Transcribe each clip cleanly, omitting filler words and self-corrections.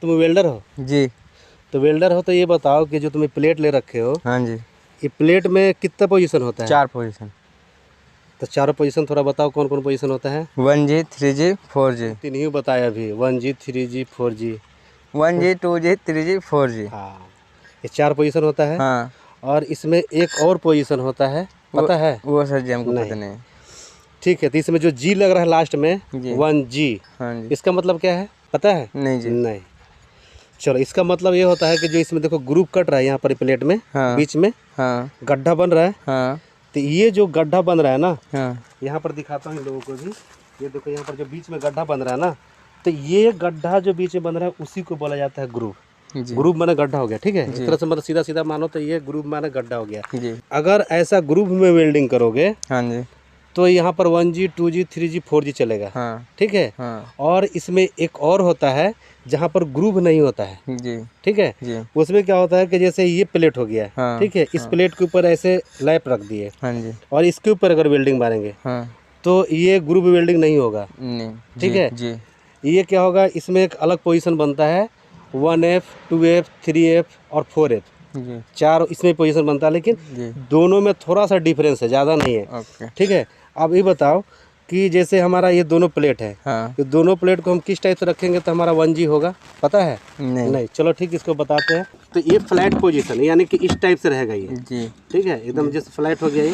तुम वेल्डर हो? जी। तो वेल्डर हो तो ये बताओ कि जो तुम्हें प्लेट ले रखे हो, हाँ जी। ये प्लेट में कितना पोजीशन होता है? 4 पोजीशन। तो चारों पोजीशन थोड़ा बताओ कौन कौन पोजीशन होता है? 1G 3G 4G। तीन ही बताया अभी, 1G 3G 4G। 1G 2G 3G 4G। हाँ, ये 4 पोजीशन होता है। हाँ। और इसमें एक और पोजीशन होता है, पता है? वो सर जी हमको नहीं। पता नहीं। ठीक है, तो इसमें जो जी लग रहा है लास्ट में, जी। 1G, हाँ जी। इसका मतलब क्या है पता है? नहीं जी। नहीं। चलो, इसका मतलब ये होता है कि जो इसमें देखो ग्रुप कट रहा है यहाँ पर प्लेट में, हाँ। बीच में हाँ। गड्ढा बन रहा है। हाँ। तो ये जो गड्ढा बन रहा है ना, हाँ। यहाँ पर दिखाता हूँ इन लोगों को भी। ये देखो यहाँ पर जो बीच में गड्ढा बन रहा है ना, तो ये गड्ढा जो बीच में बन रहा है उसी को बोला जाता है ग्रुप। ग्रुप माने गड्ढा हो गया, ठीक है। इस तरह से मतलब सीधा सीधा मानो तो ये ग्रुप माने गड्ढा हो गया जी। अगर ऐसा ग्रुप में वेल्डिंग करोगे, हाँ जी, तो यहाँ पर 1G 2G 3G 4G चलेगा। हाँ। ठीक है। हाँ। और इसमें एक और होता है जहाँ पर ग्रुप नहीं होता है। जी। ठीक है जी। उसमें क्या होता है कि जैसे ये प्लेट हो गया, हाँ। ठीक है, इस प्लेट के ऊपर ऐसे लैप रख दिए। हाँ जी। और इसके ऊपर अगर वेल्डिंग मारेंगे, हाँ। तो ये ग्रुप वेल्डिंग नहीं होगा। नहीं। ठीक है जी। ये क्या होगा, इसमें एक अलग पोजीशन बनता है, 1F 2F 3F और 4F, जी। 4 इसमें पोजीशन बनता है, लेकिन दोनों में थोड़ा सा डिफरेंस है, ज़्यादा नहीं है। ओके। ठीक है। अब ये बताओ कि जैसे हमारा ये दोनों प्लेट है, हाँ। तो दोनों प्लेट को हम किस टाइप से रखेंगे तो हमारा 1G होगा, पता है? नहीं। चलो ठीक, इसको बताते हैं। तो ये फ्लैट पोजीशन यानी कि इस टाइप से रहेगा ये। जी। ठीक है, एकदम जैसे फ्लैट हो गया ये।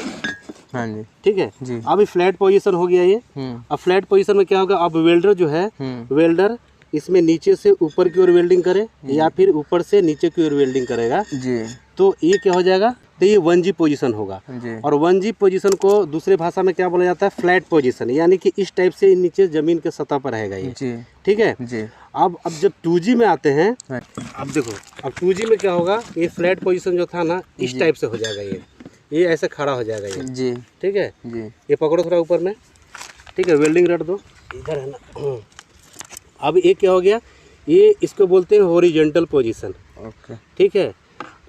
हाँ जी। ठीक है जी। अब ये फ्लैट पोजीशन हो गया ये। अब फ्लैट पोजीशन में क्या होगा, अब वेल्डर जो है, वेल्डर इसमें नीचे से ऊपर की ओर वेल्डिंग करे या फिर ऊपर से नीचे की ओर वेल्डिंग करेगा जी। तो ये क्या हो जाएगा, तो ये 1G पोजीशन होगा। जी। और 1G पोजीशन को दूसरे भाषा में क्या बोला जाता है, फ्लैट पोजीशन, यानी कि इस टाइप से नीचे जमीन के सतह पर रहेगा ये। जी। ठीक है जी। अब जब 2G में आते हैं, अब देखो अब 2G में क्या होगा, ये फ्लैट पोजीशन जो था ना, इस टाइप से हो जाएगा ये ऐसे खड़ा हो जाएगा ये। जी। ठीक है जी। ये पकड़ो थोड़ा ऊपर में। ठीक है, वेल्डिंग रट दो इधर है ना। अब ये क्या हो गया, ये इसको बोलते हैं हॉरिजॉन्टल पोजीशन। ओके। ठीक है,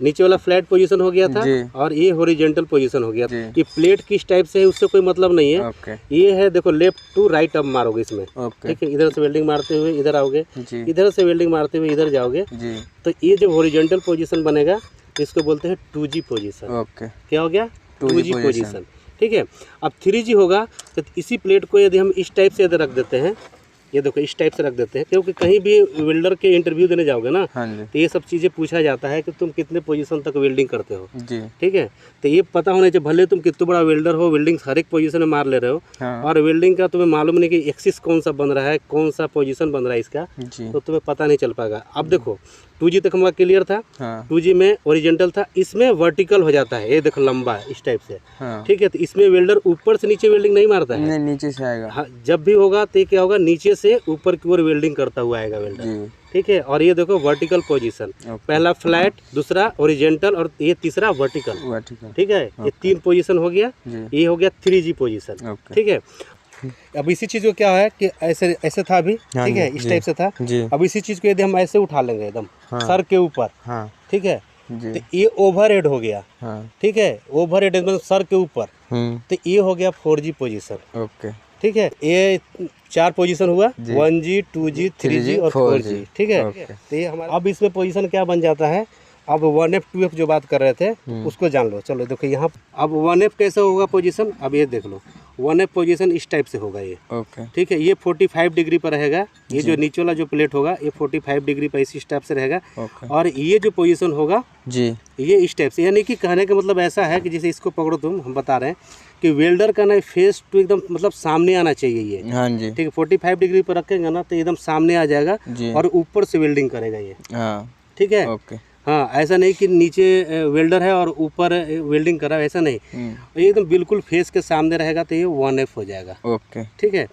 नीचे वाला फ्लैट पोजीशन हो गया था और ये हॉरिजॉन्टल पोजीशन हो गया। ये प्लेट किस टाइप से है उससे कोई मतलब नहीं है। ओके। ये है देखो, लेफ्ट टू राइट अब मारोगे इसमें। ओके। ठीक है, इधर से वेल्डिंग मारते हुए इधर आओगे, इधर से वेल्डिंग मारते हुए इधर जाओगे जी। तो ये जो हॉरिजॉन्टल पोजीशन बनेगा इसको बोलते हैं 2G पोजीशन। ओके। क्या हो गया, 2G पोजीशन। ठीक है, अब 3G होगा तो इसी प्लेट को यदि हम इस टाइप से यदि रख देते हैं, ये देखो इस टाइप से रख देते हैं, क्योंकि कहीं भी वेल्डर के इंटरव्यू देने जाओगे ना, तो ये सब चीज़ें पूछा जाता है कि तुम कितने पोजीशन तक वेल्डिंग करते हो। जी। ठीक है, तो ये पता होना चाहिए, भले तुम कितना बड़ा वेल्डर हो, वेल्डिंग हर एक पोजीशन में मार ले रहे हो। हाँ। और वेल्डिंग का तुम्हें मालूम नहीं कि एक्सिस कौन सा बन रहा है, कौन सा पोजीशन बन रहा है इसका, तो तुम्हें पता नहीं चल पाएगा। अब देखो 2G तक हमारा क्लियर था। हाँ। 2G में ओरिजेंटल था, इसमें वर्टिकल हो जाता है, ये देखो लंबा है इस टाइप से। हाँ। ठीक है, तो इसमें वेल्डर ऊपर से नीचे वेल्डिंग नहीं मारता है, नहीं नीचे से आएगा। हाँ, जब भी होगा तो क्या होगा, नीचे से ऊपर की ओर वेल्डिंग करता हुआ आएगा वेल्डर। ठीक है, और ये देखो वर्टिकल पोजीशन, पहला फ्लैट, दूसरा ओरिजेंटल और ये तीसरा वर्टिकल। ठीक है, ये 3 पोजीशन हो गया। ये हो गया 3G पोजीशन। ठीक है, अब इसी चीज को क्या है कि ऐसे था अभी। ठीक है, इस टाइप से था। अब इसी चीज को यदि हम ऐसे उठा लेंगे एकदम सर के ऊपर, ठीक है, तो ये ओवर हेड हो गया। ठीक है, ओवर हेड मतलब सर के ऊपर, तो ये हो गया 4G पोजीशन। ओके। ठीक है, ये 4 पोजीशन हुआ, 1G 2G 3G और 4G। ठीक है, तो ये हमारा अब इसमें पोजीशन क्या बन जाता है, अब 1F 2F जो बात कर रहे थे उसको जान लो। चलो देखो यहाँ अब 1F कैसे होगा पोजीशन, अब ये देख लो 1F पोजीशन इस टाइप से होगा ये। ओके। ठीक है, ये 45 डिग्री पर रहेगा, ये जो नीचे वाला जो प्लेट होगा ये 45 डिग्री पर इस टाइप से रहेगा। और ये जो पोजीशन होगा जी, ये इस टाइप से, यानी कि कहने का मतलब ऐसा है कि जैसे इसको पकड़ो तुम, हम बता रहे हैं कि वेल्डर का ना फेस टू एकदम मतलब सामने आना चाहिए ये। हाँ जी। ठीक है, 45 डिग्री पर रखेंगे ना तो एकदम सामने आ जाएगा और ऊपर से वेल्डिंग करेगा ये। हाँ। ठीक है। ओके। हाँ, ऐसा नहीं कि नीचे वेल्डर है और ऊपर वेल्डिंग कर रहा है, ऐसा नहीं, ये एकदम बिल्कुल फेस के सामने रहेगा तो ये 1F हो जाएगा। ओके। ठीक है,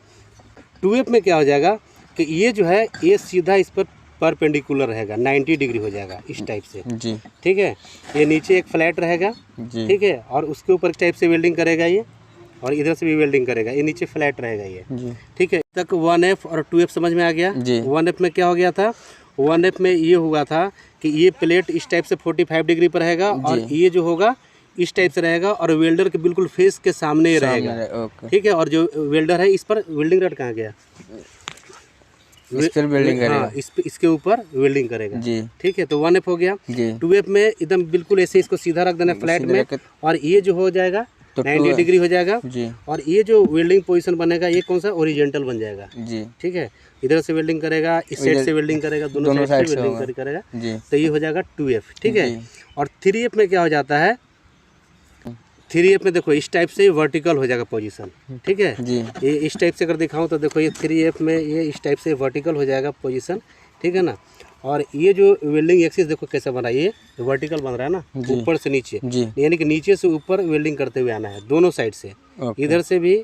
2F में क्या हो जाएगा कि ये जो है ये सीधा इस पर परपेंडिकुलर रहेगा, 90 डिग्री हो जाएगा इस टाइप से जी। ठीक है, ये नीचे एक फ्लैट रहेगा जी। ठीक है, और उसके ऊपर इस टाइप से वेल्डिंग करेगा ये, और इधर से भी वेल्डिंग करेगा, ये नीचे फ्लैट रहेगा ये जी। ठीक है, तक 1F और 2F समझ में आ गया जी। 1F में क्या हो गया था, 1F में ये हुआ था कि ये प्लेट इस टाइप से 45 डिग्री पर रहेगा और ये जो होगा इस टाइप से रहेगा और वेल्डर के बिल्कुल फेस के सामने रहेगा। ठीक है, और जो वेल्डर है इस पर वेल्डिंग रड कहाँ गया, इस पर वेल्डिंग करेगा। हाँ, इसके ऊपर वेल्डिंग करेगा जी। ठीक है, तो 1F हो गया। जी 2F में एकदम बिल्कुल ऐसे इसको सीधा रख देना फ्लैट में, और ये जो हो जाएगा तो 90 डिग्री हो जाएगा। जी और ये जो वेल्डिंग पोजीशन बनेगा ये कौन सा, ओरिजेंटल बन जाएगा। जी ठीक है, इधर से वेल्डिंग करेगा, इस साइड से वेल्डिंग करेगा, दोनों साइड से वेल्डिंग करेगा, जी तो ये हो जाएगा 2F। ठीक है, जी। और 3F में क्या हो जाता है, 3F में देखो इस टाइप से वर्टिकल हो जाएगा पोजीशन। ठीक है, जी ये इस टाइप से अगर दिखाऊं तो देखो ये 3F में ये इस टाइप से वर्टिकल हो जाएगा पोजीशन। ठीक है ना, और ये जो वेल्डिंग एक्सिस देखो कैसा बन रहा है, ये वर्टिकल बन रहा है ना, ऊपर से नीचे, जी यानी कि नीचे से ऊपर वेल्डिंग करते हुए आना है दोनों साइड से, ओके। इधर से भी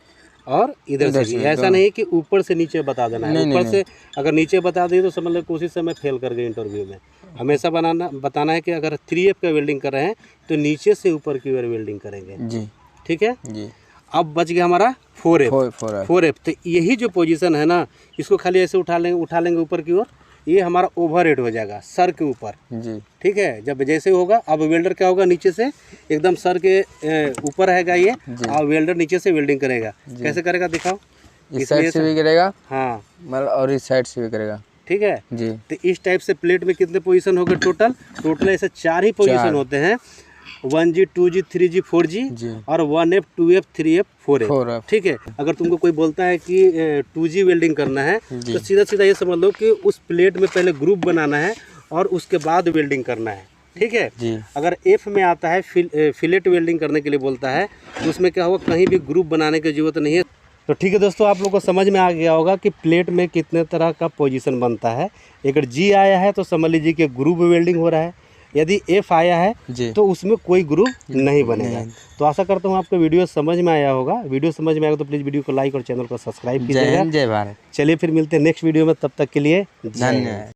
और इधर से भी। ऐसा नहीं कि ऊपर से नीचे बता देना है, ऊपर से अगर नीचे बता दिए तो समझ लो कोशिश से मैं फेल कर गई इंटरव्यू में। हमेशा बताना है कि अगर 3F का वेल्डिंग कर रहे हैं तो नीचे से ऊपर की ओर वेल्डिंग करेंगे। जी ठीक है, जी। अब बच गया हमारा 4F। तो यही जो पोजीशन है ना, इसको खाली ऐसे उठा लेंगे ऊपर की ओर, ये हमारा ओवर हेड हो जाएगा सर के ऊपर। जी ठीक है, जब जैसे होगा अब वेल्डर क्या होगा, नीचे से एकदम सर के ऊपर रहेगा ये, और वेल्डर नीचे से वेल्डिंग करेगा। कैसे करेगा दिखाओ, इस साइड से भी करेगा, हाँ मतलब, और इस साइड से भी करेगा। ठीक है जी। तो इस टाइप से प्लेट में कितने पोजीशन हो गए टोटल ऐसे 4 ही पोजीशन होते हैं, 1G 2G 3G 4G जी। और 1F 2F 3F 4F। 4F। ठीक है, अगर तुमको कोई बोलता है कि 2G वेल्डिंग करना है तो सीधा ये समझ लो कि उस प्लेट में पहले ग्रुप बनाना है और उसके बाद वेल्डिंग करना है। ठीक है जी। अगर F में आता है फिलेट वेल्डिंग करने के लिए बोलता है तो उसमें क्या होगा, कहीं भी ग्रुप बनाने की जरूरत नहीं है। तो ठीक है दोस्तों, आप लोग को समझ में आ गया होगा कि प्लेट में कितने तरह का पोजीशन बनता है। अगर G आया है तो समझ लीजिए कि ग्रुप वेल्डिंग हो रहा है, यदि F आया है तो उसमें कोई ग्रुप नहीं बनेगा। तो आशा करता हूँ आपको वीडियो समझ में आया होगा। वीडियो समझ में आएगा तो प्लीज़ वीडियो को लाइक और चैनल को सब्सक्राइब कीजिएगा। जय भारत। चलिए फिर मिलते हैं नेक्स्ट वीडियो में, तब तक के लिए धन्यवाद।